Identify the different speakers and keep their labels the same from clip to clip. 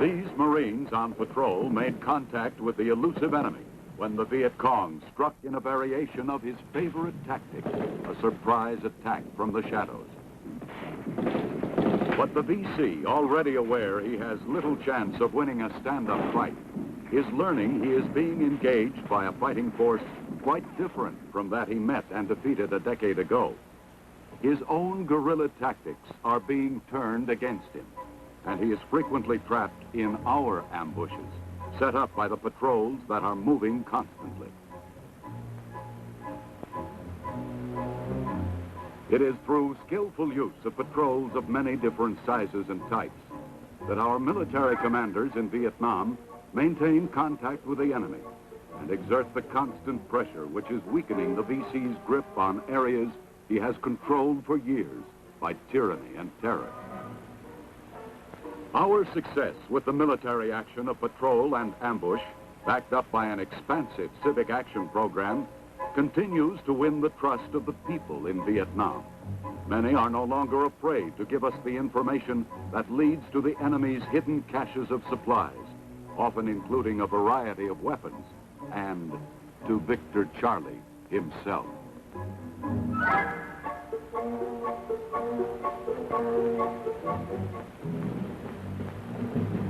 Speaker 1: These Marines on patrol made contact with the elusive enemy when the Viet Cong struck in a variation of his favorite tactic, a surprise attack from the shadows. But the VC, already aware he has little chance of winning a stand-up fight, is learning he is being engaged by a fighting force quite different from that he met and defeated a decade ago. His own guerrilla tactics are being turned against him, and he is frequently trapped in our ambushes, set up by the patrols that are moving constantly. It is through skillful use of patrols of many different sizes and types that our military commanders in Vietnam maintain contact with the enemy and exert the constant pressure which is weakening the VC's grip on areas he has controlled for years by tyranny and terror. Our success with the military action of patrol and ambush, backed up by an expansive civic action program, continues to win the trust of the people in Vietnam. Many are no longer afraid to give us the information that leads to the enemy's hidden caches of supplies, often including a variety of weapons, and to Victor Charlie himself.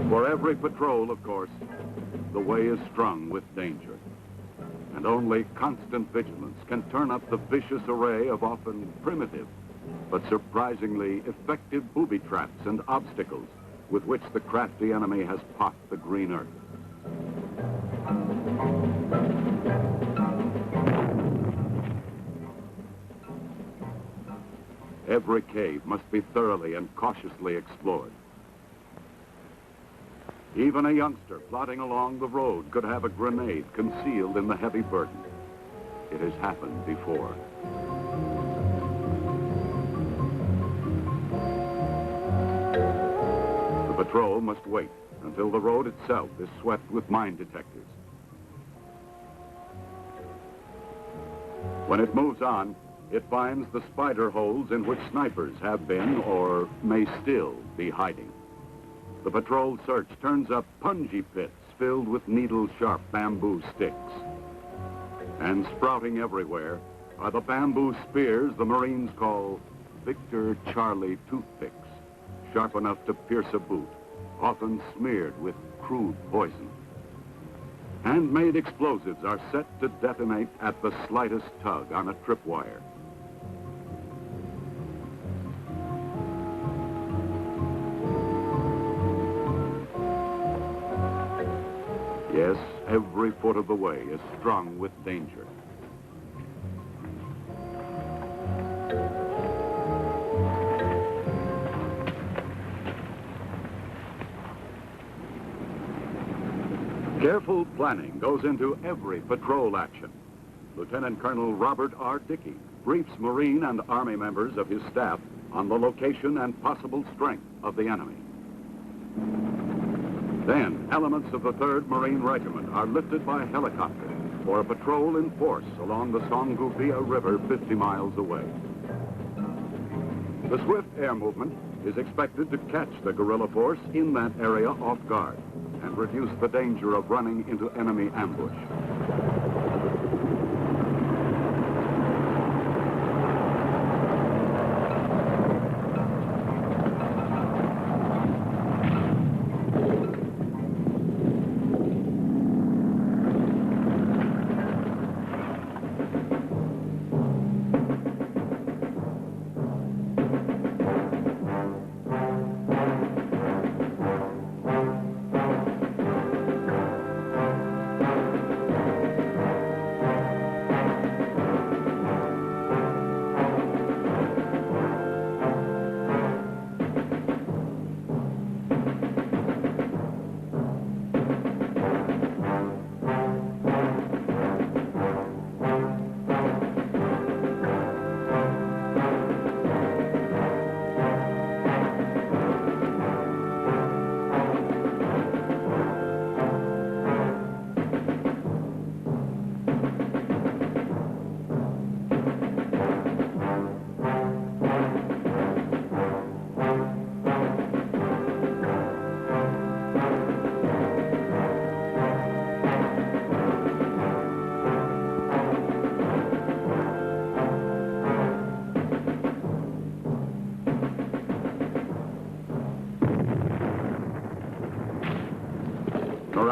Speaker 1: For every patrol, of course, the way is strung with danger. And only constant vigilance can turn up the vicious array of often primitive, but surprisingly effective booby traps and obstacles with which the crafty enemy has pocked the green earth. Every cave must be thoroughly and cautiously explored. Even a youngster plodding along the road could have a grenade concealed in the heavy burden. It has happened before. The patrol must wait until the road itself is swept with mine detectors. When it moves on, it finds the spider holes in which snipers have been or may still be hiding. The patrol search turns up punji pits filled with needle-sharp bamboo sticks. And sprouting everywhere are the bamboo spears the Marines call Victor Charlie toothpicks, sharp enough to pierce a boot, often smeared with crude poison. Handmade explosives are set to detonate at the slightest tug on a tripwire. Yes, every foot of the way is strung with danger. Careful planning goes into every patrol action. Lieutenant Colonel Robert R. Dickey briefs Marine and Army members of his staff on the location and possible strength of the enemy. Then, elements of the 3rd Marine Regiment are lifted by helicopter for a patrol in force along the Songuvia River 50 miles away. The swift air movement is expected to catch the guerrilla force in that area off guard and reduce the danger of running into enemy ambush.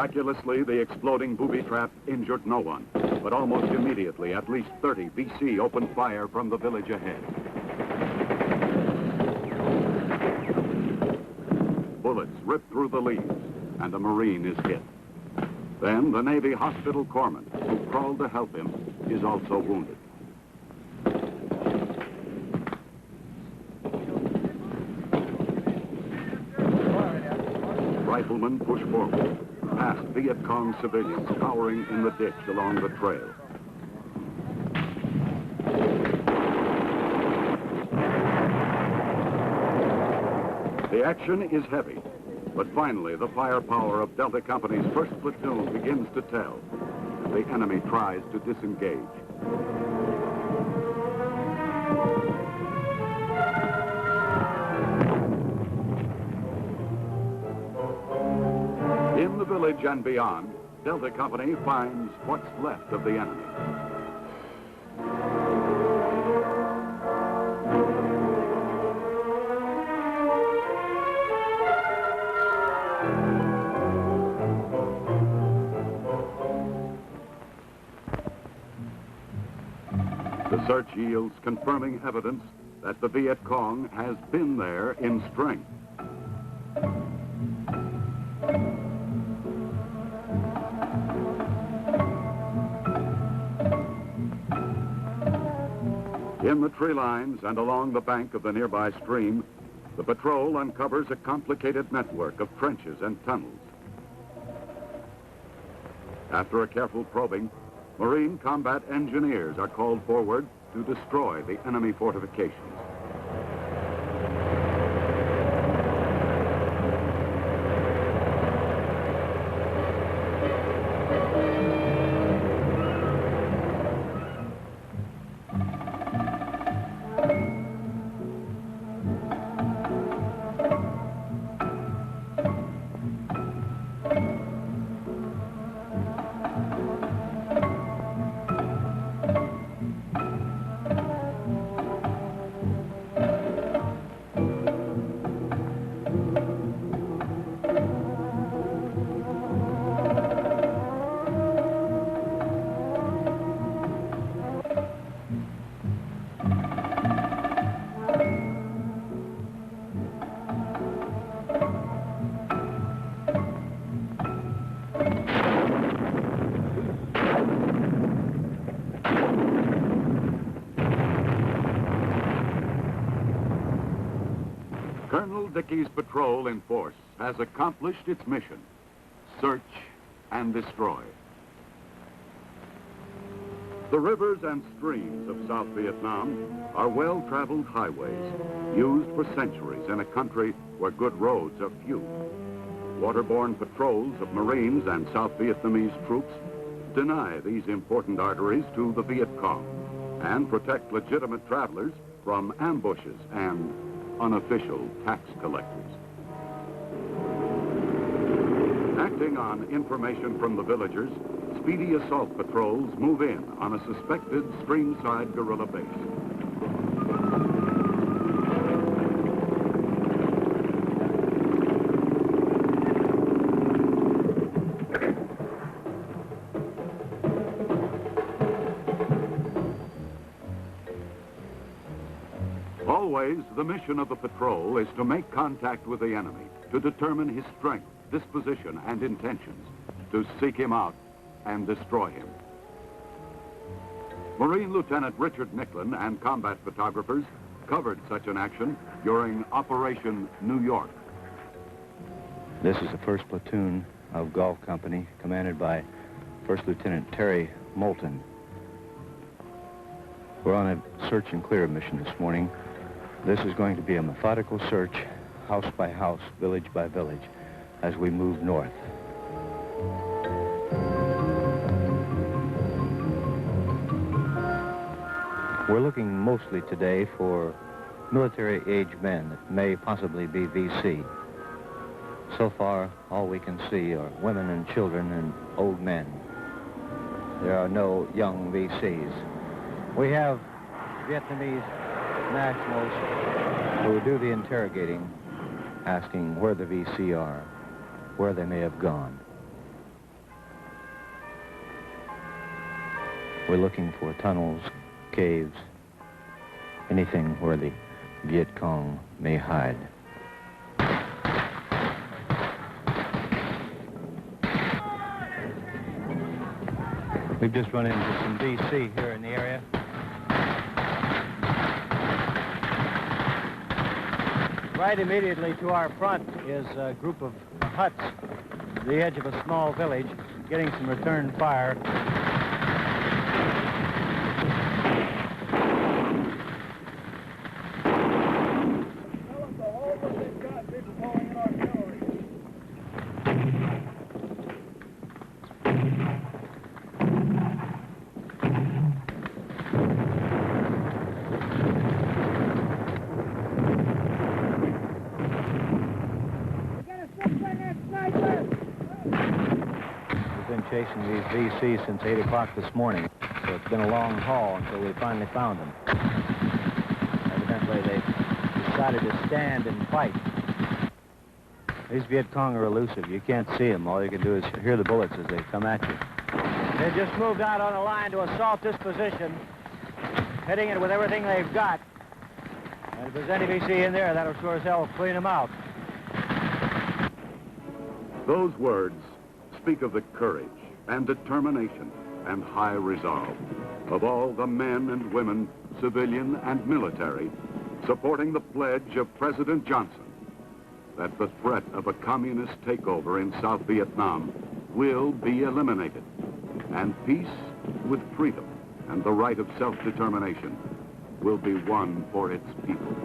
Speaker 1: Miraculously, the exploding booby trap injured no one, but almost immediately, at least 30 VC opened fire from the village ahead. Bullets rip through the leaves, and a Marine is hit. Then the Navy hospital corpsman, who crawled to help him, is also wounded. Riflemen push forward, past Viet Cong civilians cowering in the ditch along the trail. The action is heavy, but finally the firepower of Delta Company's 1st platoon begins to tell. The enemy tries to disengage. In the village and beyond, Delta Company finds what's left of the enemy. The search yields confirming evidence that the Viet Cong has been there in strength. In the tree lines and along the bank of the nearby stream, the patrol uncovers a complicated network of trenches and tunnels. After a careful probing, Marine combat engineers are called forward to destroy the enemy fortifications. Colonel Dickey's patrol in force has accomplished its mission: search and destroy. The rivers and streams of South Vietnam are well-traveled highways used for centuries in a country where good roads are few. Waterborne patrols of Marines and South Vietnamese troops deny these important arteries to the Viet Cong and protect legitimate travelers from ambushes and unofficial tax collectors. Acting on information from the villagers, speedy assault patrols move in on a suspected streamside guerrilla base. Always, the mission of the patrol is to make contact with the enemy, to determine his strength, disposition, and intentions, to seek him out and destroy him. Marine Lieutenant Richard Nicklin and combat photographers covered such an action during Operation New York.
Speaker 2: This is the 1st Platoon of Gulf Company, commanded by 1st Lieutenant Terry Moulton. We're on a search and clear mission this morning. This is going to be a methodical search, house by house, village by village, as we move north. We're looking mostly today for military-age men that may possibly be VC. So far, all we can see are women and children and old men. There are no young VCs. We have Vietnamese nationals who do the interrogating, asking where the VC are, where they may have gone. We're looking for tunnels, caves, anything where the Viet Cong may hide. We've just run into some VC here in the area. Right immediately to our front is a group of huts at the edge of a small village, getting some return fire. Chasing these VC since 8 o'clock this morning, so it's been a long haul until we finally found them. Evidently, they decided to stand and fight. These Viet Cong are elusive. You can't see them. All you can do is hear the bullets as they come at you. They just moved out on a line to assault this position, hitting it with everything they've got. And if there's any VC in there, that'll sure as hell clean them out.
Speaker 1: Those words speak of the courage and determination and high resolve of all the men and women, civilian and military, supporting the pledge of President Johnson that the threat of a communist takeover in South Vietnam will be eliminated, and peace with freedom and the right of self-determination will be won for its people.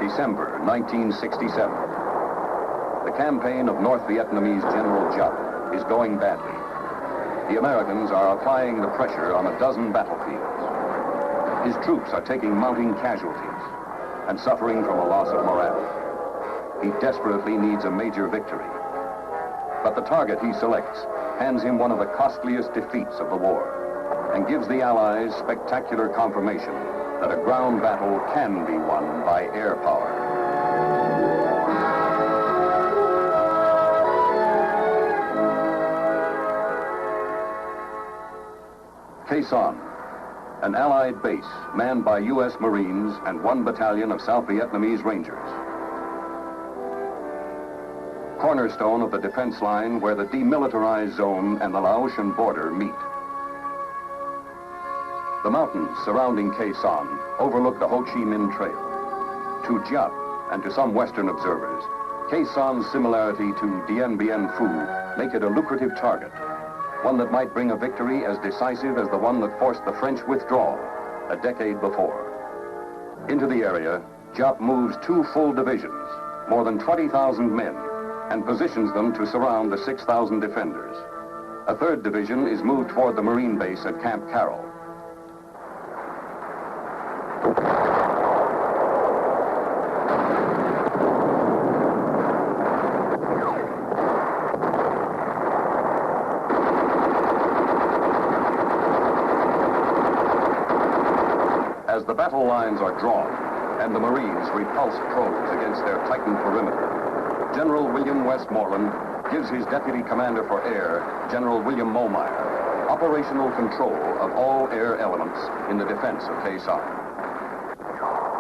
Speaker 3: December 1967. The campaign of North Vietnamese General Giap is going badly. The Americans are applying the pressure on a dozen battlefields. His troops are taking mounting casualties and suffering from a loss of morale. He desperately needs a major victory. But the target he selects hands him one of the costliest defeats of the war and gives the Allies spectacular confirmation that a ground battle can be won by air power. Khe Sanh, an Allied base manned by U.S. Marines and 1 battalion of South Vietnamese Rangers. Cornerstone of the defense line where the demilitarized zone and the Laotian border meet. The mountains surrounding Khe Sanh overlook the Ho Chi Minh Trail. To Giap and to some Western observers, Khe Sanh's similarity to Dien Bien Phu make it a lucrative target, one that might bring a victory as decisive as the one that forced the French withdrawal a decade before. Into the area, Giap moves 2 full divisions, more than 20,000 men, and positions them to surround the 6,000 defenders. A 3rd division is moved toward the Marine base at Camp Carroll. As the battle lines are drawn and the Marines repulse Crows against their tightened perimeter, General William Westmoreland gives his Deputy Commander for Air, General William Momeyer, operational control of all air elements in the defense of Khe Sanh.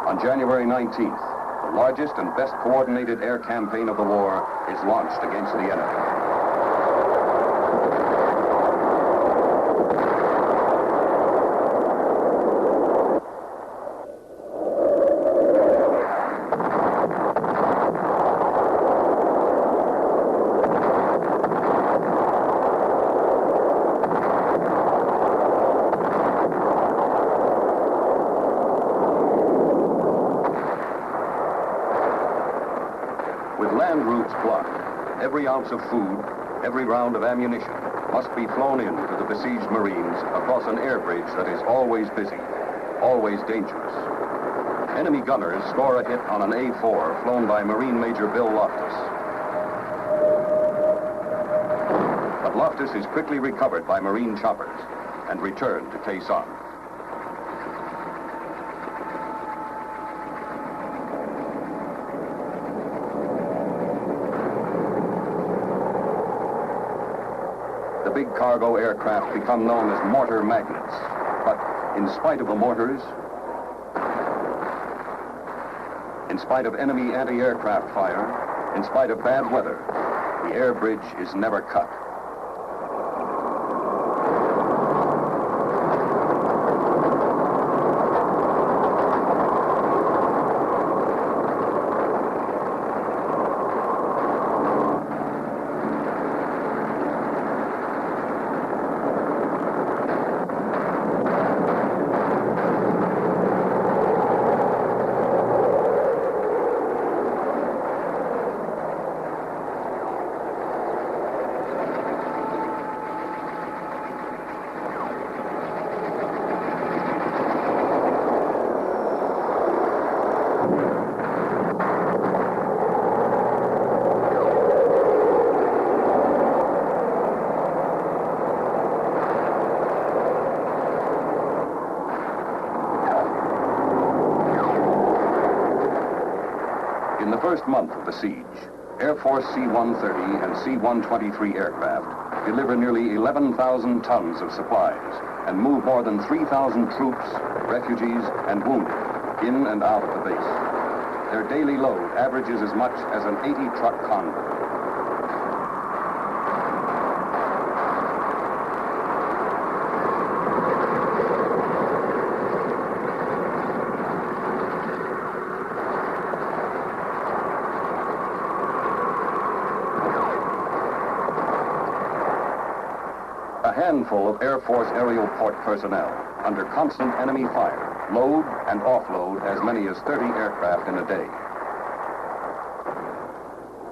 Speaker 3: On January 19th, the largest and best coordinated air campaign of the war is launched against the enemy. With land routes blocked, every ounce of food, every round of ammunition must be flown in to the besieged Marines across an air bridge that is always busy, always dangerous. Enemy gunners score a hit on an A-4 flown by Marine Major Bill Loftus. But Loftus is quickly recovered by Marine choppers and returned to Khe Sanh. The big cargo aircraft become known as mortar magnets. But in spite of the mortars, in spite of enemy anti-aircraft fire, in spite of bad weather, the air bridge is never cut. In the first month of the siege, Air Force C-130 and C-123 aircraft deliver nearly 11,000 tons of supplies and move more than 3,000 troops, refugees, and wounded in and out of the base. Their daily load averages as much as an 80-truck convoy. A handful of Air Force aerial port personnel, under constant enemy fire, load and offload as many as 30 aircraft in a day.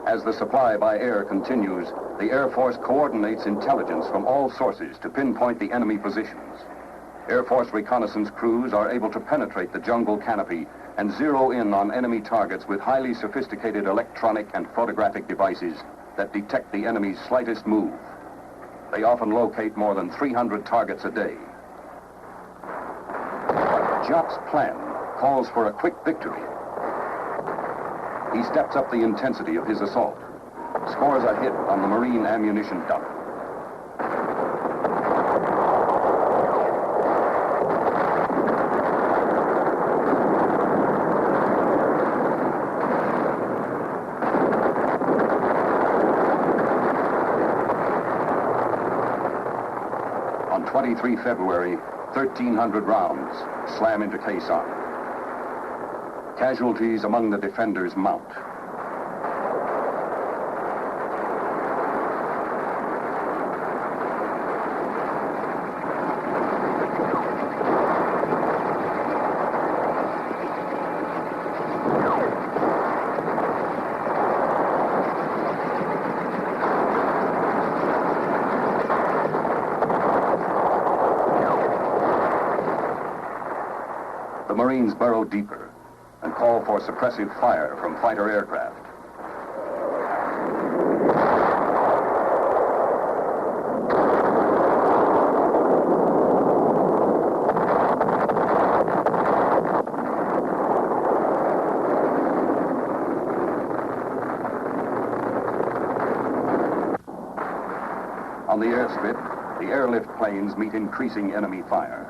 Speaker 3: As the supply by air continues, the Air Force coordinates intelligence from all sources to pinpoint the enemy positions. Air Force reconnaissance crews are able to penetrate the jungle canopy and zero in on enemy targets with highly sophisticated electronic and photographic devices that detect the enemy's slightest move. They often locate more than 300 targets a day. But Jacques' plan calls for a quick victory. He steps up the intensity of his assault, scores a hit on the Marine ammunition dump. On 23 February, 1,300 rounds slam into Khe Sanh. Casualties among the defenders mount. The Marines burrow deeper and call for suppressive fire from fighter aircraft. On the airstrip, the airlift planes meet increasing enemy fire.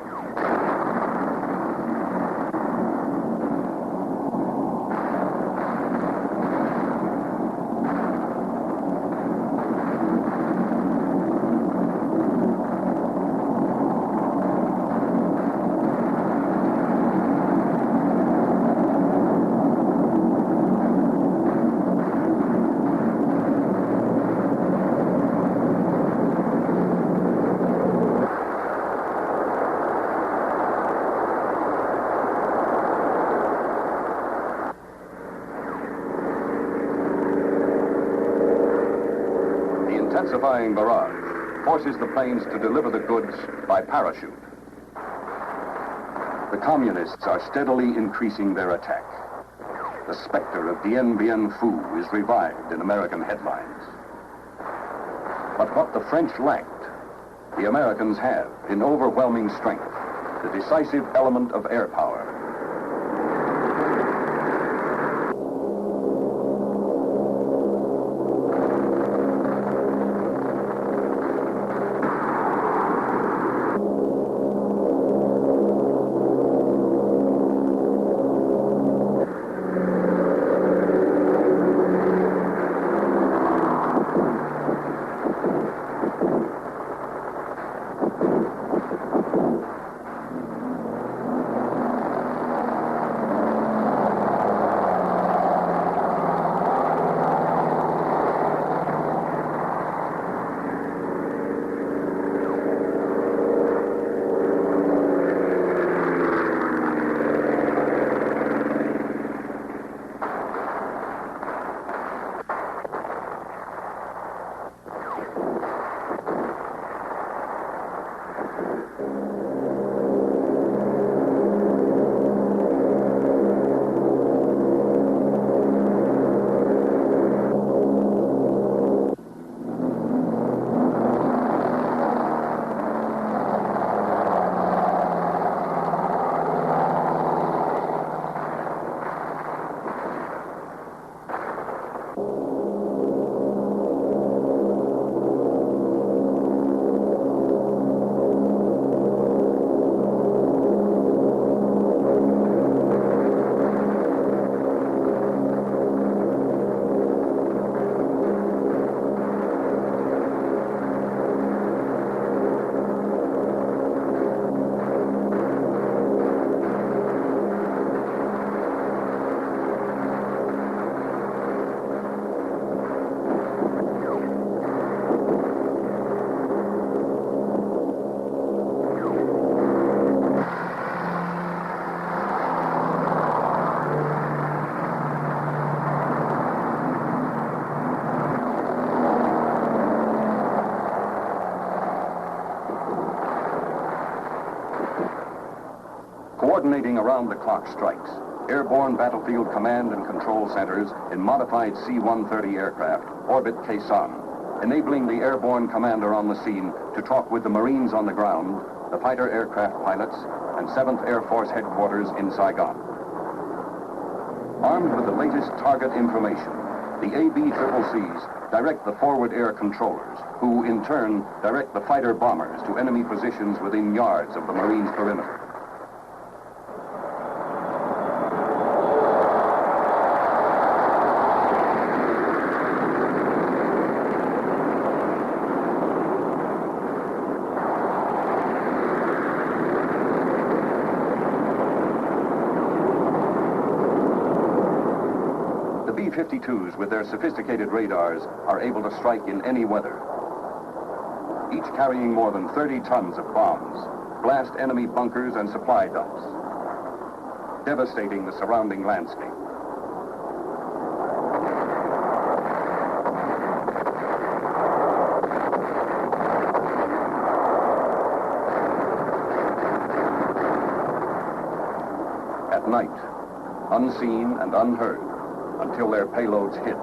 Speaker 3: intensifying barrage forces the planes to deliver the goods by parachute. The communists are steadily increasing their attack. The specter of Dien Bien Phu is revived in American headlines. But what the French lacked, the Americans have in overwhelming strength, the decisive element of air power. Coordinating around-the-clock strikes, airborne battlefield command and control centers in modified C-130 aircraft orbit Khe Sanh, enabling the airborne commander on the scene to talk with the Marines on the ground, the fighter aircraft pilots, and 7th Air Force headquarters in Saigon. Armed with the latest target information, the ABCCs direct the forward air controllers, who in turn direct the fighter bombers to enemy positions within yards of the Marines' perimeter. B-52s with their sophisticated radars are able to strike in any weather. Each carrying more than 30 tons of bombs, blast enemy bunkers and supply dumps, devastating the surrounding landscape. At night, unseen and unheard, until their payloads hit,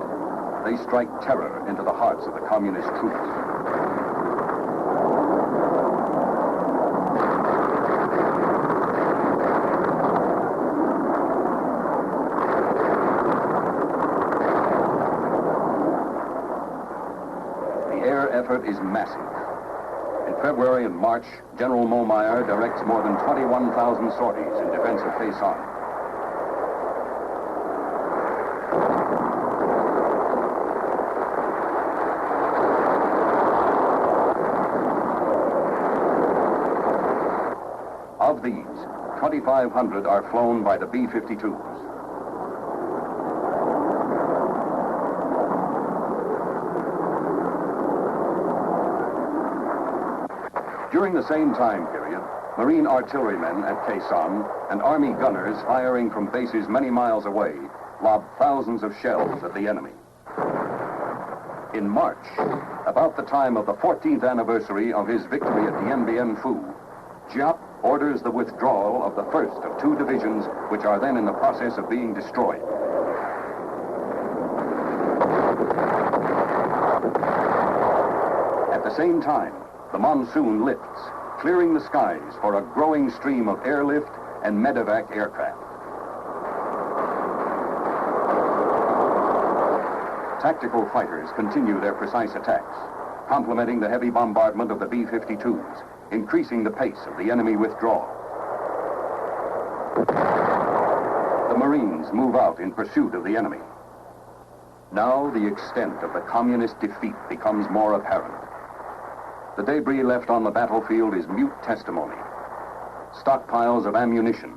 Speaker 3: they strike terror into the hearts of the communist troops. The air effort is massive. In February and March, General Momeyer directs more than 21,000 sorties in defense of Khe Sanh. Of these, 2,500 are flown by the B-52s. During the same time period, Marine artillerymen at Khe Sanh and Army gunners firing from bases many miles away lob thousands of shells at the enemy. In March, about the time of the 14th anniversary of his victory at Dien Bien Phu, Giap orders the withdrawal of the first of 2 divisions, which are then in the process of being destroyed. At the same time, the monsoon lifts, clearing the skies for a growing stream of airlift and medevac aircraft. Tactical fighters continue their precise attacks, complementing the heavy bombardment of the B-52s, increasing the pace of the enemy withdrawal. The Marines move out in pursuit of the enemy. Now the extent of the communist defeat becomes more apparent. The debris left on the battlefield is mute testimony. Stockpiles of ammunition,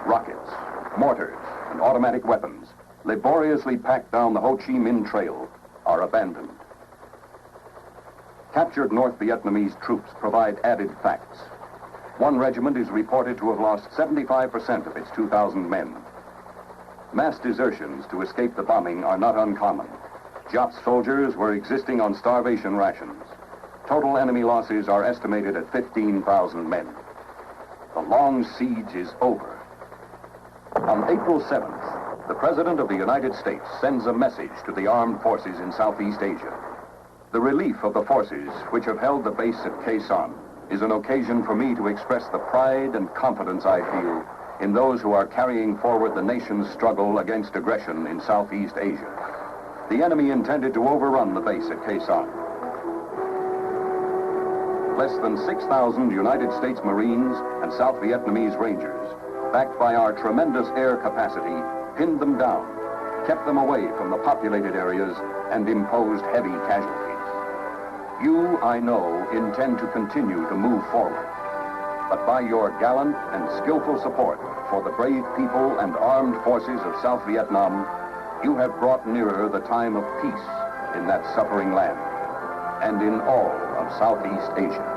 Speaker 3: rockets, mortars, and automatic weapons, laboriously packed down the Ho Chi Minh Trail, are abandoned. Captured North Vietnamese troops provide added facts. One regiment is reported to have lost 75% of its 2,000 men. Mass desertions to escape the bombing are not uncommon. Giap's soldiers were existing on starvation rations. Total enemy losses are estimated at 15,000 men. The long siege is over. On April 7th, the President of the United States sends a message to the armed forces in Southeast Asia. The relief of the forces which have held the base at Khe Sanh is an occasion for me to express the pride and confidence I feel in those who are carrying forward the nation's struggle against aggression in Southeast Asia. The enemy intended to overrun the base at Khe Sanh. Less than 6,000 United States Marines and South Vietnamese Rangers, backed by our tremendous air capacity, pinned them down, kept them away from the populated areas, and imposed heavy casualties. You, I know, intend to continue to move forward. But by your gallant and skillful support for the brave people and armed forces of South Vietnam, you have brought nearer the time of peace in that suffering land and in all of Southeast Asia.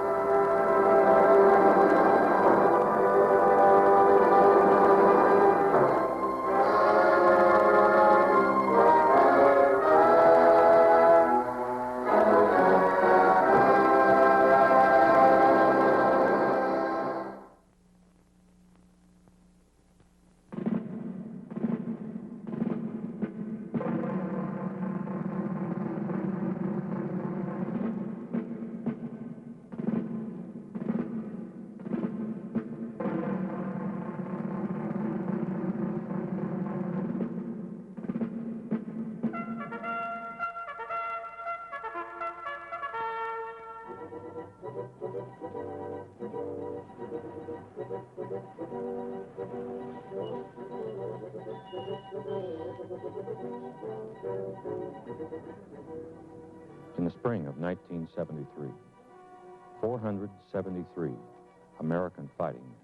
Speaker 4: In the spring of 1973, 473 American fighting men,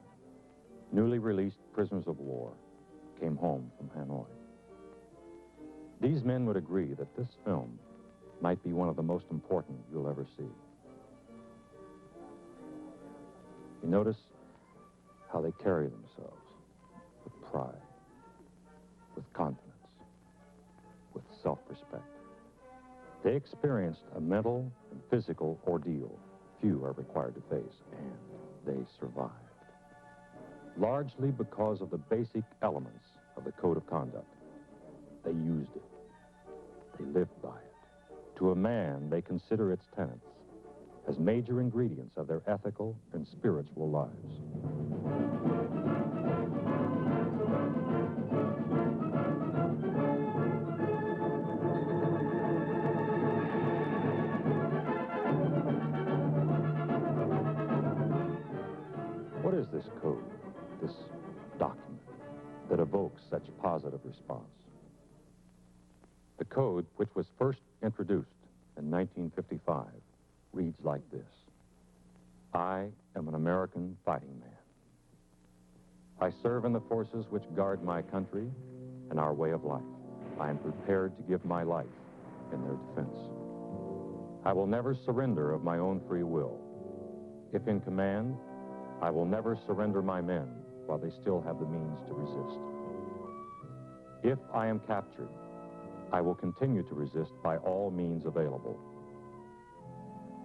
Speaker 4: newly released prisoners of war, came home from Hanoi. These men would agree that this film might be one of the most important you'll ever see. You notice how they carry themselves with pride, with confidence, with self-respect. They experienced a mental and physical ordeal few are required to face, and they survived. Largely because of the basic elements of the code of conduct. They used it. They lived by it. To a man, they consider its tenets as major ingredients of their ethical and spiritual lives. What is this code, this document, that evokes such positive response? The code, which was first introduced in 1955, reads like this: I am an American fighting man. I serve in the forces which guard my country and our way of life. I am prepared to give my life in their defense. I will never surrender of my own free will. If in command, I will never surrender my men while they still have the means to resist. If I am captured, I will continue to resist by all means available.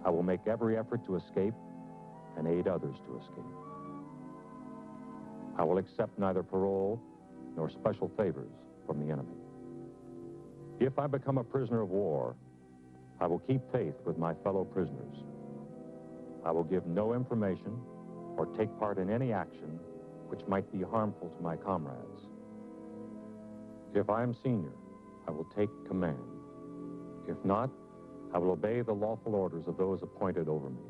Speaker 4: I will make every effort to escape and aid others to escape. I will accept neither parole nor special favors from the enemy. If I become a prisoner of war, I will keep faith with my fellow prisoners. I will give no information or take part in any action which might be harmful to my comrades. If I am senior, I will take command. If not, I will obey the lawful orders of those appointed over me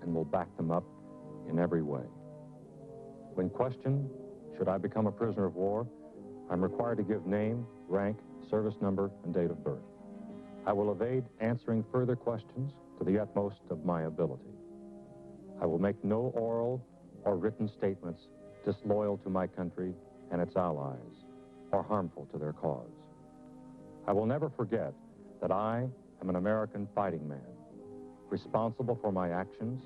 Speaker 4: and will back them up in every way. When questioned, should I become a prisoner of war, I'm required to give name, rank, service number, and date of birth. I will evade answering further questions to the utmost of my ability. I will make no oral or written statements disloyal to my country and its allies or harmful to their cause. I will never forget that I am an American fighting man, responsible for my actions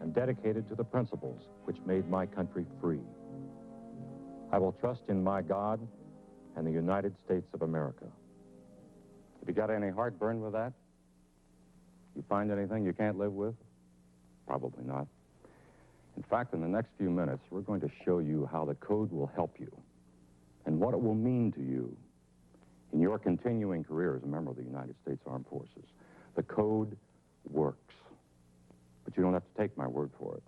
Speaker 4: and dedicated to the principles which made my country free. I will trust in my God and the United States of America. Have you got any heartburn with that? You find anything you can't live with? Probably not. In fact, in the next few minutes, we're going to show you how the code will help you and what it will mean to you in your continuing career as a member of the United States Armed Forces. The code works, but you don't have to take my word for it.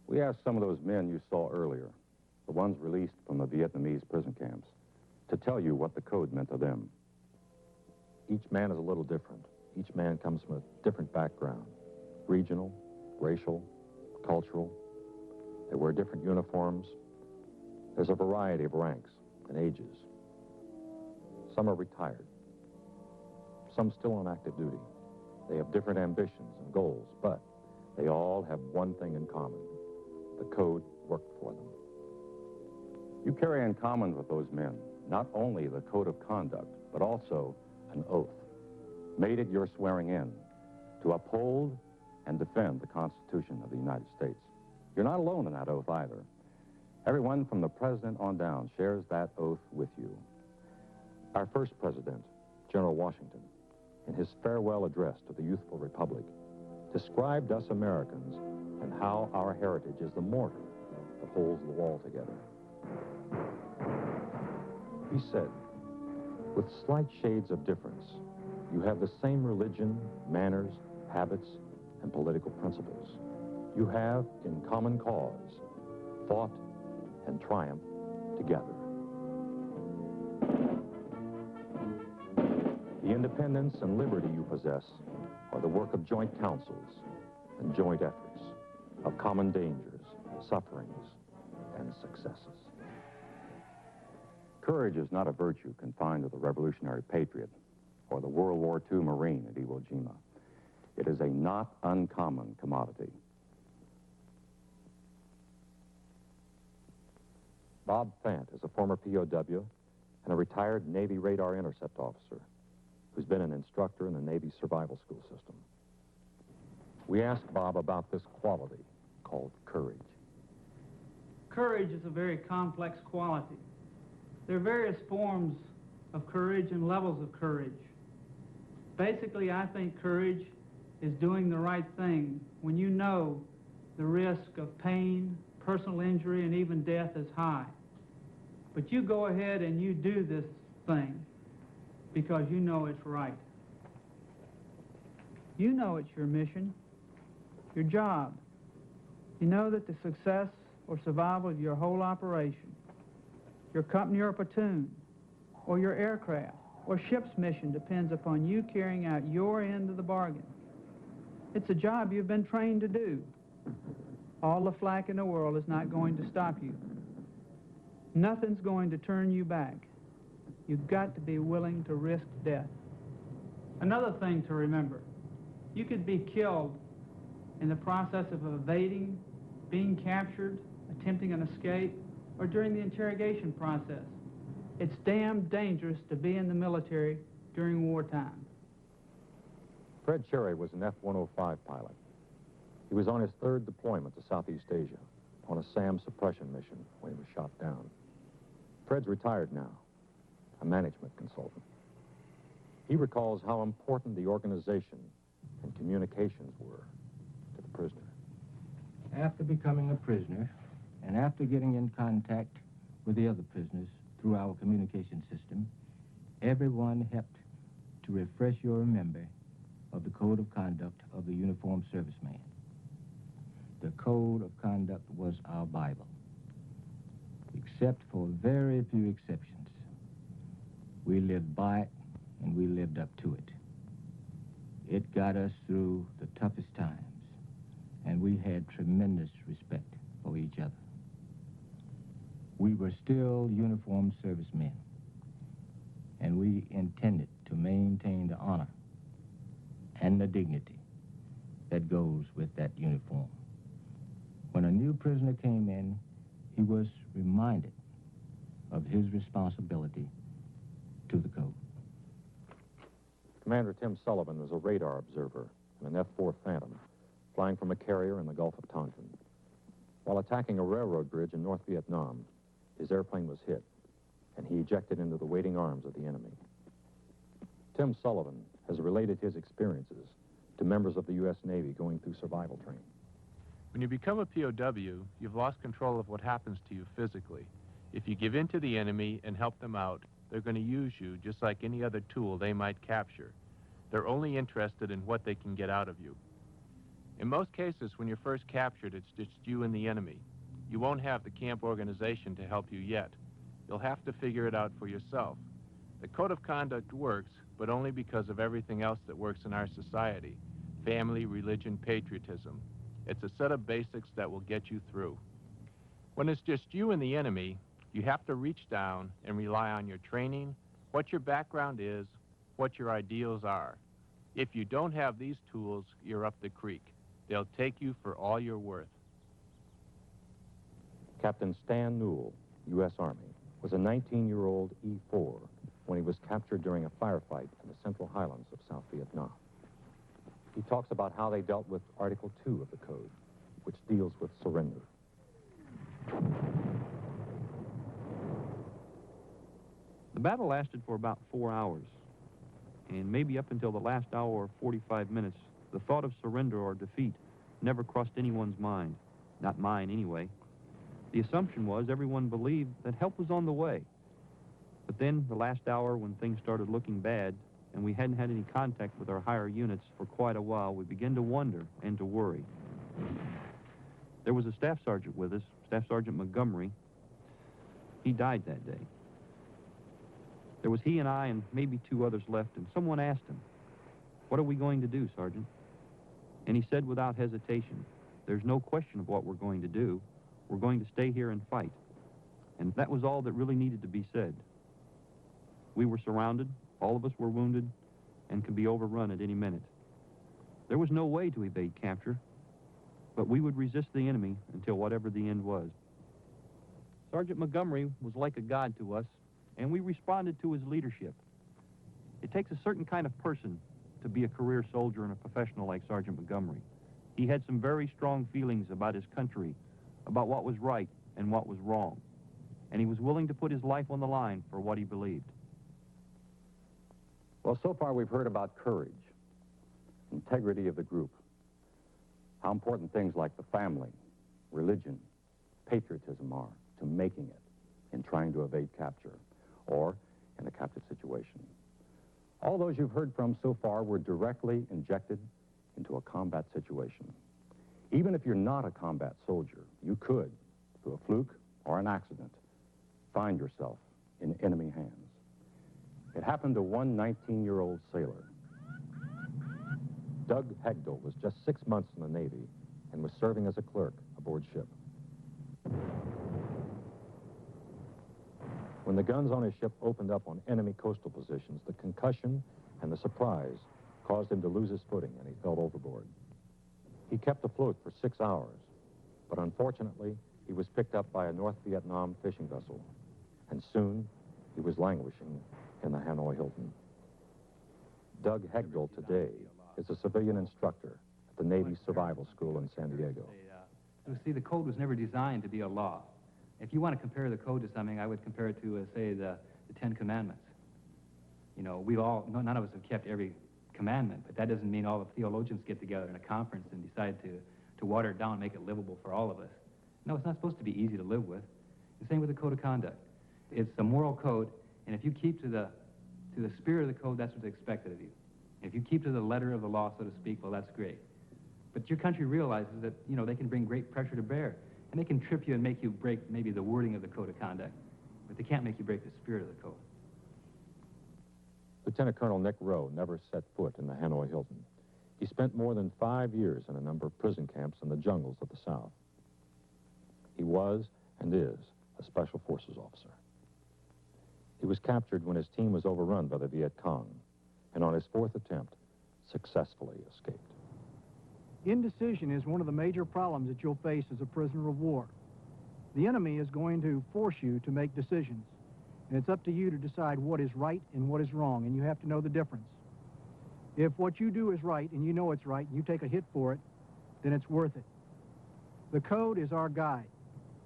Speaker 4: We asked some of those men you saw earlier, the ones released from the Vietnamese prison camps, to tell you what the code meant to them. Each man is a little different. Each man comes from a different background, regional, racial, cultural. They wear different uniforms. There's a variety of ranks and ages. Some are retired. Some still on active duty. They have different ambitions and goals, but they all have one thing in common. The code worked for them. You carry in common with those men not only the code of conduct, but also an oath made at your swearing in to uphold and defend the Constitution of the United States. You're not alone in that oath either. Everyone from the president on down shares that oath with you. Our first president, General Washington, in his farewell address to the youthful republic, described us Americans and how our heritage is the mortar that holds the wall together. He said, with slight shades of difference, you have the same religion, manners, habits, and political principles. You have, in common cause, fought and triumphed together. The independence and liberty you possess are the work of joint councils and joint efforts, of common dangers, sufferings, and successes. Courage is not a virtue confined to the revolutionary patriot or the World War II Marine at Iwo Jima. It is a not uncommon commodity. Bob Fant is a former POW and a retired Navy radar intercept officer who's been an instructor in the Navy survival school system. We asked Bob about this quality called courage.
Speaker 5: Courage is a very complex quality. There are various forms of courage and levels of courage. Basically, I think courage is doing the right thing when you know the risk of pain, personal injury, and even death is high. But you go ahead and you do this thing because you know it's right. You know it's your mission, your job. You know that the success or survival of your whole operation, your company or platoon, or your aircraft or ship's mission depends upon you carrying out your end of the bargain. It's a job you've been trained to do. All the flack in the world is not going to stop you. Nothing's going to turn you back. You've got to be willing to risk death. Another thing to remember, you could be killed in the process of evading, being captured, attempting an escape, or during the interrogation process. It's damn dangerous to be in the military during wartime.
Speaker 4: Fred Cherry was an F-105 pilot. He was on his third deployment to Southeast Asia on a SAM suppression mission when he was shot down. Fred's retired now, a management consultant. He recalls how important the organization and communications were to the prisoner.
Speaker 6: After becoming a prisoner, and after getting in contact with the other prisoners through our communication system, everyone helped to refresh your memory of the code of conduct of the uniformed serviceman. The code of conduct was our Bible. Except for very few exceptions, we lived by it and we lived up to it. It got us through the toughest times, and we had tremendous respect for each other. We were still uniformed servicemen, and we intended to maintain the honor and the dignity that goes with that uniform. When a new prisoner came in, he was reminded of his responsibility to the code.
Speaker 4: Commander Tim Sullivan was a radar observer in an F-4 Phantom, flying from a carrier in the Gulf of Tonkin. While attacking a railroad bridge in North Vietnam, his airplane was hit, and he ejected into the waiting arms of the enemy. Tim Sullivan has related his experiences to members of the U.S. Navy going through survival training.
Speaker 7: When you become a POW, you've lost control of what happens to you physically. If you give in to the enemy and help them out, they're going to use you just like any other tool they might capture. They're only interested in what they can get out of you. In most cases, when you're first captured, it's just you and the enemy. You won't have the camp organization to help you yet. You'll have to figure it out for yourself. The code of conduct works, but only because of everything else that works in our society: family, religion, patriotism. It's a set of basics that will get you through. When it's just you and the enemy, you have to reach down and rely on your training, what your background is, what your ideals are. If you don't have these tools, you're up the creek. They'll take you for all you're worth.
Speaker 4: Captain Stan Newell, U.S. Army, was a 19-year-old E-4 when he was captured during a firefight in the Central Highlands of South Vietnam. He talks about how they dealt with Article 2 of the Code, which deals with surrender.
Speaker 8: The battle lasted for about 4 hours, and maybe up until the last hour or 45 minutes, the thought of surrender or defeat never crossed anyone's mind, not mine anyway. The assumption was everyone believed that help was on the way. But then, the last hour, when things started looking bad, and we hadn't had any contact with our higher units for quite a while, we began to wonder and to worry. There was a staff sergeant with us, Staff Sergeant Montgomery. He died that day. There was he and I and maybe 2 others left, and someone asked him, "What are we going to do, Sergeant?" And he said without hesitation, "There's no question of what we're going to do. We're going to stay here and fight." And that was all that really needed to be said. We were surrounded, all of us were wounded, and could be overrun at any minute. There was no way to evade capture, but we would resist the enemy until whatever the end was. Sergeant Montgomery was like a god to us, and we responded to his leadership. It takes a certain kind of person to be a career soldier and a professional like Sergeant Montgomery. He had some very strong feelings about his country, about what was right and what was wrong, and he was willing to put his life on the line for what he believed.
Speaker 4: Well, so far we've heard about courage, integrity of the group, how important things like the family, religion, patriotism are to making it in trying to evade capture or in a captive situation. All those you've heard from so far were directly injected into a combat situation. Even if you're not a combat soldier, you could, through a fluke or an accident, find yourself in enemy hands. It happened to one 19-year-old sailor. Doug Hegdel was just 6 months in the Navy and was serving as a clerk aboard ship. When the guns on his ship opened up on enemy coastal positions, the concussion and the surprise caused him to lose his footing, and he fell overboard. He kept afloat for 6 hours, but unfortunately, he was picked up by a North Vietnam fishing vessel, and soon he was languishing in the Hanoi Hilton. Doug Hegdel today is a civilian instructor at the Navy Survival School in San Diego.
Speaker 9: You see, the code was never designed to be a law. If you want to compare the code to something, I would compare it to, say, the 10 Commandments. You know, none of us have kept every commandment, but that doesn't mean all the theologians get together in a conference and decide to water it down and make it livable for all of us. No, it's not supposed to be easy to live with. The same with the code of conduct. It's a moral code, and if you keep to the spirit of the code, that's what's expected of you. If you keep to the letter of the law, so to speak, well, that's great. But your country realizes that, you know, they can bring great pressure to bear, and they can trip you and make you break maybe the wording of the code of conduct, but they can't make you break the spirit of the code.
Speaker 4: Lieutenant Colonel Nick Rowe never set foot in the Hanoi Hilton. He spent more than 5 years in a number of prison camps in the jungles of the South. He was and is a Special Forces officer. He was captured when his team was overrun by the Viet Cong, and on his 4th attempt, successfully escaped.
Speaker 5: Indecision is one of the major problems that you'll face as a prisoner of war. The enemy is going to force you to make decisions, and it's up to you to decide what is right and what is wrong, and you have to know the difference. If what you do is right and you know it's right and you take a hit for it, then it's worth it. The code is our guide,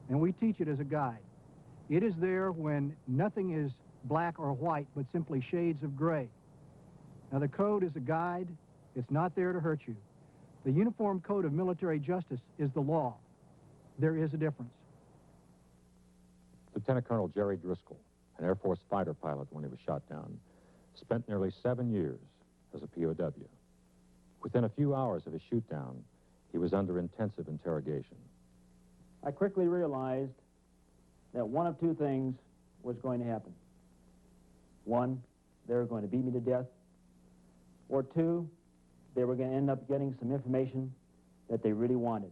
Speaker 5: and we teach it as a guide. It is there when nothing is black or white, but simply shades of gray. Now, the code is a guide. It's not there to hurt you. The Uniform Code of Military Justice is the law. There is a difference.
Speaker 4: Lieutenant Colonel Jerry Driscoll, an Air Force fighter pilot when he was shot down, spent nearly 7 years as a POW. Within a few hours of his shoot-down, he was under intensive interrogation.
Speaker 10: I quickly realized that one of two things was going to happen. One, they were going to beat me to death, or two, they were going to end up getting some information that they really wanted.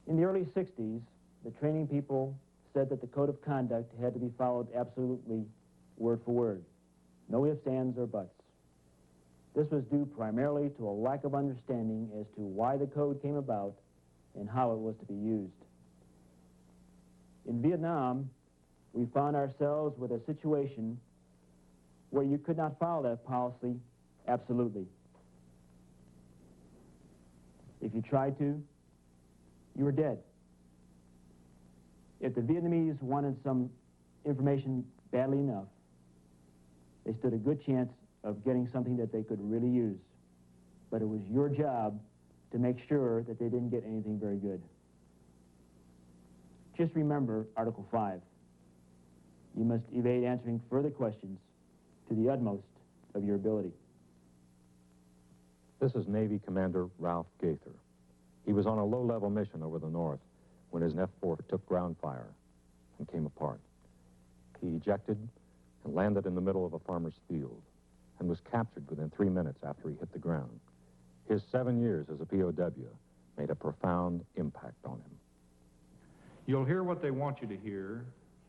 Speaker 10: In the early 60s, the training people said that the code of conduct had to be followed absolutely word for word. No ifs, ands, or buts. This was due primarily to a lack of understanding as to why the code came about and how it was to be used. In Vietnam, we found ourselves with a situation where you could not follow that policy absolutely. If you tried to, you were dead. If the Vietnamese wanted some information badly enough, they stood a good chance of getting something that they could really use. But it was your job to make sure that they didn't get anything very good. Just remember Article 5. You must evade answering further questions to the utmost of your ability.
Speaker 4: This is Navy Commander Ralph Gaither. He was on a low-level mission over the north when his F-4 took ground fire and came apart. He ejected and landed in the middle of a farmer's field and was captured within 3 minutes after he hit the ground. His 7 years as a POW made a profound impact on him.
Speaker 11: You'll hear what they want you to hear,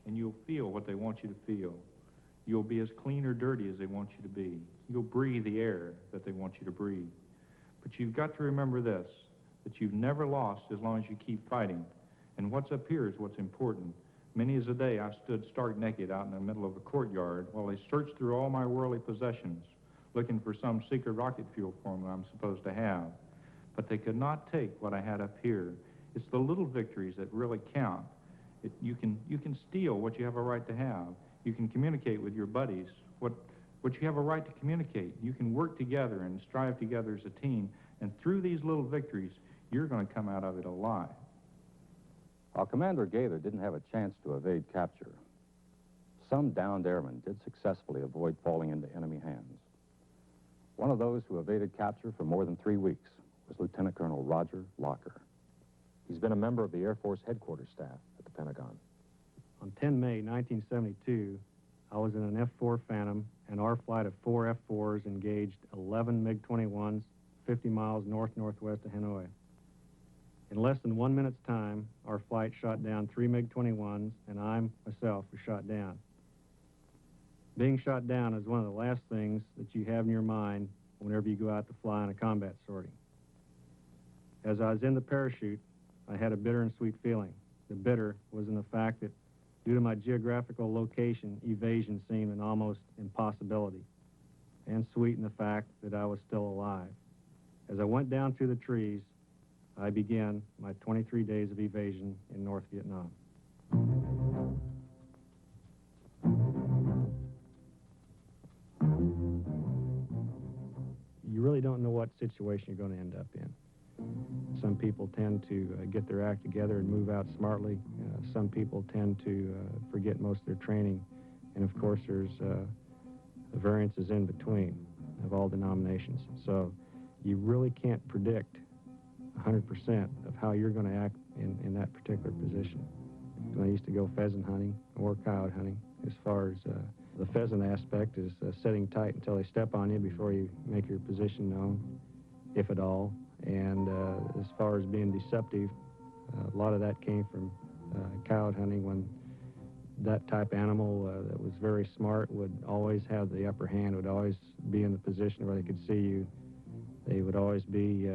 Speaker 11: and you'll feel what they want you to feel. You'll be as clean or dirty as they want you to be. You'll breathe the air that they want you to breathe. But you've got to remember this, that you've never lost as long as you keep fighting. And what's up here is what's important. Many as a day I stood stark naked out in the middle of a courtyard while they searched through all my worldly possessions, looking for some secret rocket fuel form that I'm supposed to have. But they could not take what I had up here. It's the little victories that really count. You can steal what you have a right to have. You can communicate with your buddies what you have a right to communicate. You can work together and strive together as a team. And through these little victories, you're going to come out of it alive.
Speaker 4: While Commander Gaither didn't have a chance to evade capture, some downed airmen did successfully avoid falling into enemy hands. One of those who evaded capture for more than 3 weeks was Lieutenant Colonel Roger Locker. He's been a member of the Air Force headquarters staff at the Pentagon.
Speaker 12: On 10 May 1972, I was in an F-4 Phantom, and our flight of 4 F-4s engaged 11 MiG-21s 50 miles north-northwest of Hanoi. In less than 1 minute's time, our flight shot down 3 MiG-21s, and I, myself, was shot down. Being shot down is one of the last things that you have in your mind whenever you go out to fly on a combat sortie. As I was in the parachute, I had a bitter and sweet feeling. The bitter was in the fact that due to my geographical location, evasion seemed an almost impossibility, and sweet in the fact that I was still alive. As I went down through the trees, I began my 23 days of evasion in North Vietnam. what situation you're going to end up in. Some people tend to get their act together and move out smartly. Some people tend to forget most of their training. And of course, there's variances in between of all denominations. So you really can't predict 100% of how you're going to act in that particular position. When I used to go pheasant hunting or coyote hunting, as far as the pheasant aspect is sitting tight until they step on you before you make your position known, if at all. And as far as being deceptive, a lot of that came from coyote hunting, when that type animal that was very smart would always have the upper hand, would always be in the position where they could see you. They would always be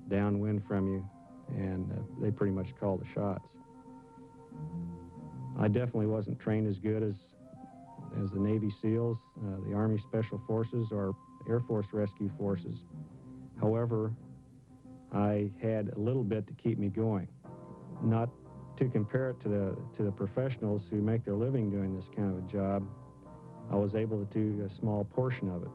Speaker 12: downwind from you, and they pretty much called the shots. I definitely wasn't trained as good as the Navy SEALs, the Army Special Forces, or Air Force Rescue Forces. However, I had a little bit to keep me going. Not to compare it to the professionals who make their living doing this kind of a job, I was able to do a small portion of it.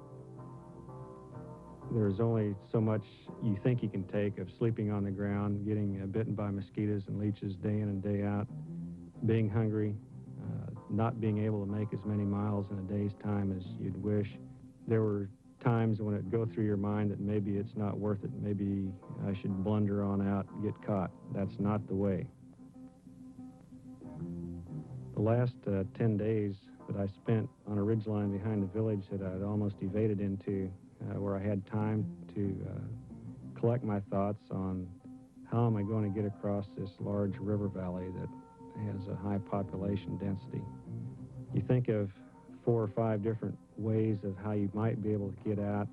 Speaker 12: There's only so much you think you can take of sleeping on the ground, getting bitten by mosquitoes and leeches day in and day out, being hungry, not being able to make as many miles in a day's time as you'd wish. There were times when it'd go through your mind that maybe it's not worth it, maybe I should blunder on out and get caught. That's not the way. The last 10 days that I spent on a ridgeline behind the village that I'd almost evaded into, where I had time to collect my thoughts on how am I going to get across this large river valley that has a high population density. You think of 4 or 5 different ways of how you might be able to get out,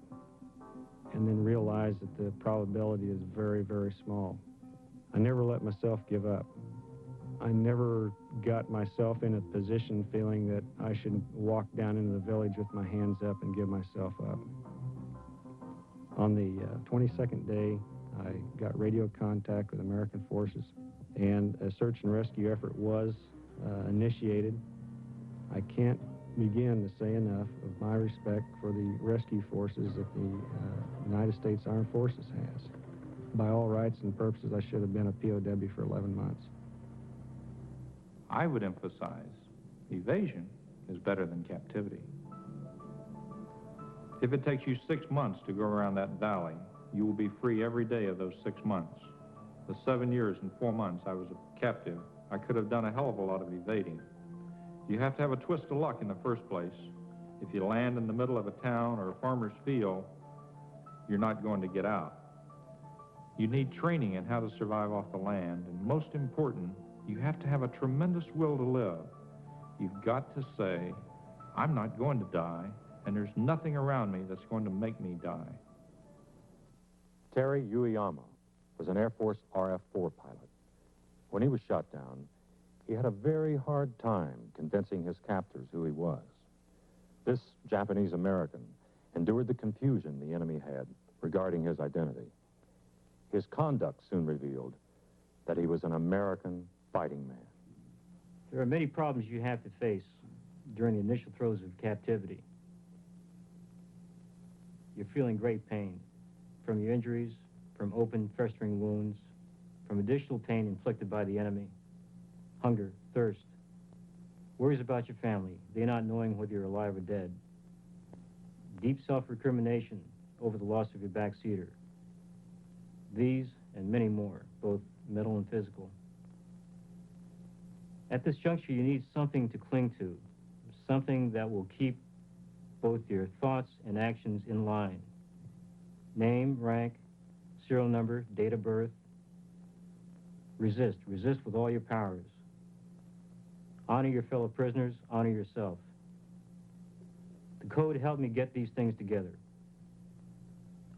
Speaker 12: and then realize that the probability is very, very small. I never let myself give up. I never got myself in a position feeling that I should walk down into the village with my hands up and give myself up. On the 22nd day, I got radio contact with American forces, and a search and rescue effort was initiated. I can't begin to say enough of my respect for the rescue forces that the United States Armed Forces has. By all rights and purposes, I should have been a POW for 11 months.
Speaker 11: I would emphasize evasion is better than captivity. If it takes you 6 months to go around that valley, you will be free every day of those 6 months. The 7 years and 4 months I was a captive, I could have done a hell of a lot of evading. You have to have a twist of luck in the first place. If you land in the middle of a town or a farmer's field, you're not going to get out. You need training in how to survive off the land, and most important, you have to have a tremendous will to live. You've got to say, I'm not going to die, and there's nothing around me that's going to make me die.
Speaker 4: Terry Uyeyama was an Air Force RF-4 pilot. When he was shot down, he had a very hard time convincing his captors who he was. This Japanese American endured the confusion the enemy had regarding his identity. His conduct soon revealed that he was an American fighting man.
Speaker 13: There are many problems you have to face during the initial throes of captivity. You're feeling great pain from your injuries, from open, festering wounds, from additional pain inflicted by the enemy, hunger, thirst, worries about your family, they not knowing whether you're alive or dead, deep self-recrimination over the loss of your backseater. These and many more, both mental and physical. At this juncture, you need something to cling to, something that will keep both your thoughts and actions in line. Name, rank, serial number, date of birth. Resist. Resist with all your powers. Honor your fellow prisoners. Honor yourself. The code helped me get these things together.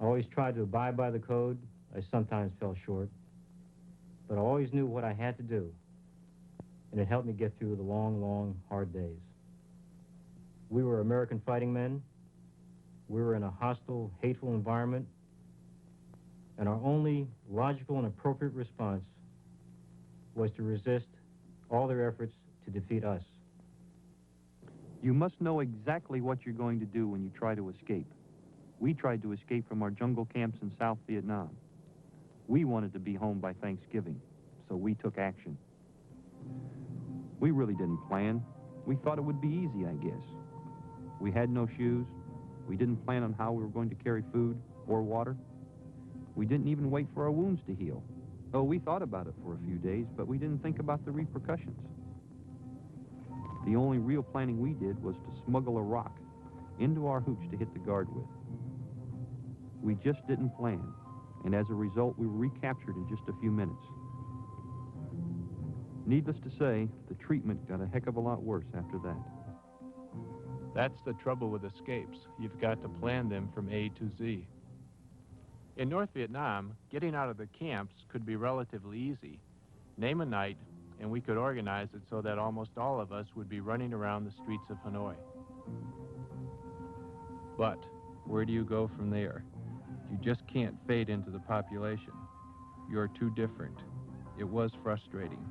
Speaker 13: I always tried to abide by the code. I sometimes fell short. But I always knew what I had to do. And it helped me get through the long, long, hard days. We were American fighting men. We were in a hostile, hateful environment. And our only logical and appropriate response was to resist all their efforts to defeat us.
Speaker 8: You must know exactly what you're going to do when you try to escape. We tried to escape from our jungle camps in South Vietnam. We wanted to be home by Thanksgiving, so we took action. We really didn't plan. We thought it would be easy, I guess. We had no shoes. We didn't plan on how we were going to carry food or water. We didn't even wait for our wounds to heal. Oh, we thought about it for a few days, but we didn't think about the repercussions. The only real planning we did was to smuggle a rock into our hooch to hit the guard with. We just didn't plan, and as a result, we were recaptured in just a few minutes. Needless to say, the treatment got a heck of a lot worse after that.
Speaker 7: That's the trouble with escapes. You've got to plan them from A to Z. In North Vietnam, getting out of the camps could be relatively easy. Name a night, and we could organize it so that almost all of us would be running around the streets of Hanoi. But where do you go from there? You just can't fade into the population. You're too different. It was frustrating.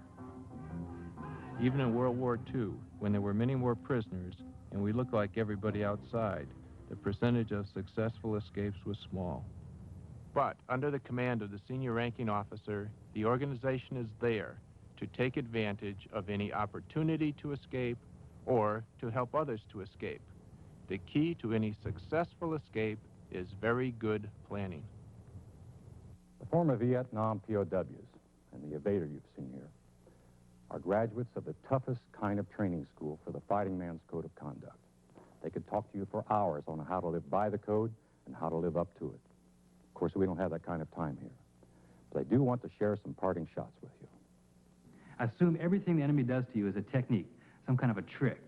Speaker 7: Even in World War II, when there were many more prisoners and we looked like everybody outside, the percentage of successful escapes was small. But under the command of the senior ranking officer, the organization is there to take advantage of any opportunity to escape or to help others to escape. The key to any successful escape is very good planning.
Speaker 4: The former Vietnam POWs and the evader you've seen here are graduates of the toughest kind of training school for the fighting man's code of conduct. They could talk to you for hours on how to live by the code and how to live up to it. Of course, we don't have that kind of time here. But I do want to share some parting shots with you.
Speaker 9: Assume everything the enemy does to you is a technique, some kind of a trick.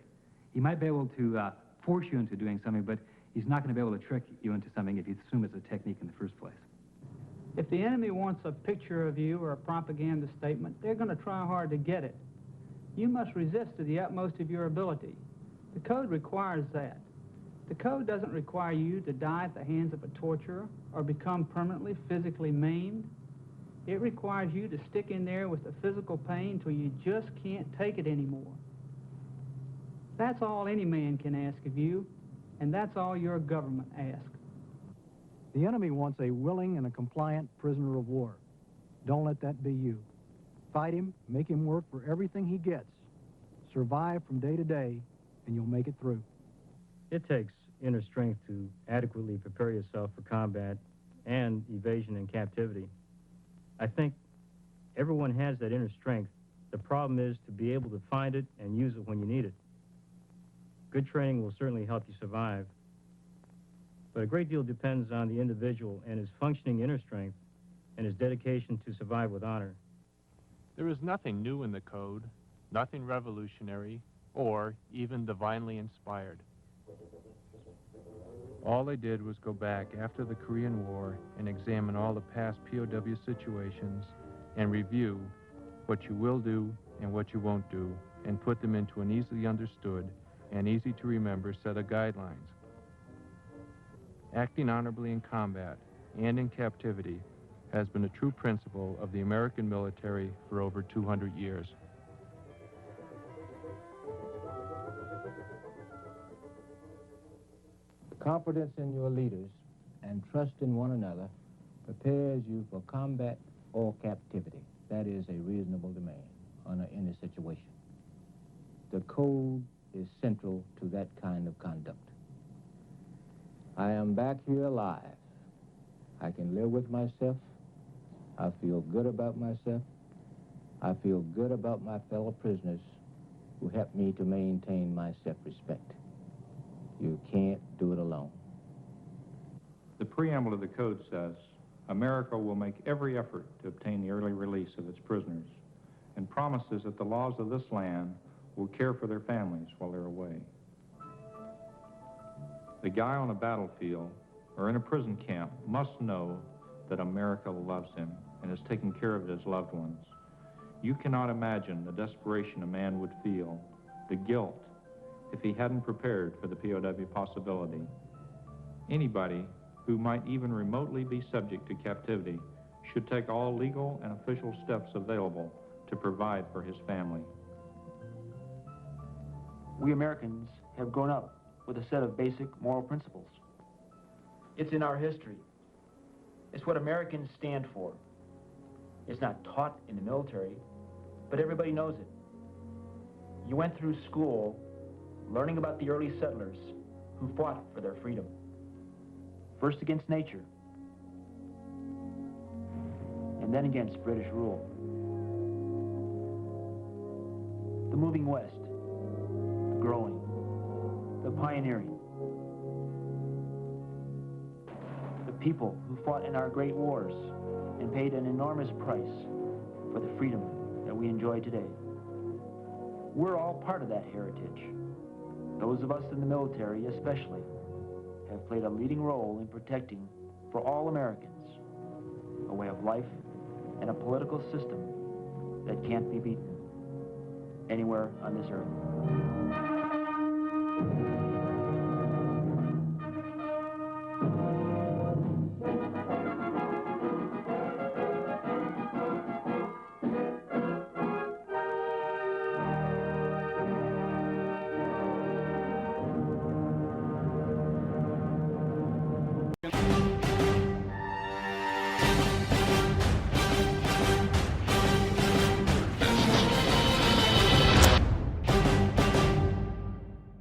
Speaker 9: He might be able to force you into doing something, but he's not going to be able to trick you into something if you assume it's a technique in the first place.
Speaker 5: If the enemy wants a picture of you or a propaganda statement, they're going to try hard to get it. You must resist to the utmost of your ability. The code requires that. The code doesn't require you to die at the hands of a torturer or become permanently physically maimed. It requires you to stick in there with the physical pain till you just can't take it anymore. That's all any man can ask of you, and that's all your government asks.
Speaker 14: The enemy wants a willing and a compliant prisoner of war. Don't let that be you. Fight him, make him work for everything he gets. Survive from day to day, and you'll make it through.
Speaker 13: It takes inner strength to adequately prepare yourself for combat and evasion and captivity. I think everyone has that inner strength. The problem is to be able to find it and use it when you need it. Good training will certainly help you survive, but a great deal depends on the individual and his functioning inner strength and his dedication to survive with honor.
Speaker 7: There is nothing new in the code, nothing revolutionary, or even divinely inspired. All they did was go back after the Korean War and examine all the past POW situations and review what you will do and what you won't do, and put them into an easily understood and easy to remember set of guidelines. Acting honorably in combat and in captivity has been a true principle of the American military for over 200 years.
Speaker 6: Confidence in your leaders and trust in one another prepares you for combat or captivity. That is a reasonable demand under any situation. The code is central to that kind of conduct. I am back here alive. I can live with myself. I feel good about myself. I feel good about my fellow prisoners who helped me to maintain my self-respect. You can't do it alone.
Speaker 11: The preamble of the code says, America will make every effort to obtain the early release of its prisoners, and promises that the laws of this land will care for their families while they're away. The guy on a battlefield or in a prison camp must know that America loves him and is taking care of his loved ones. You cannot imagine the desperation a man would feel, the guilt, if he hadn't prepared for the POW possibility. Anybody who might even remotely be subject to captivity should take all legal and official steps available to provide for his family.
Speaker 10: We Americans have grown up with a set of basic moral principles. It's in our history. It's what Americans stand for. It's not taught in the military, but everybody knows it. You went through school learning about the early settlers who fought for their freedom. First against nature, and then against British rule. The moving west, the growing, the pioneering. The people who fought in our great wars and paid an enormous price for the freedom that we enjoy today. We're all part of that heritage. Those of us in the military especially have played a leading role in protecting, for all Americans, a way of life and a political system that can't be beaten anywhere on this earth.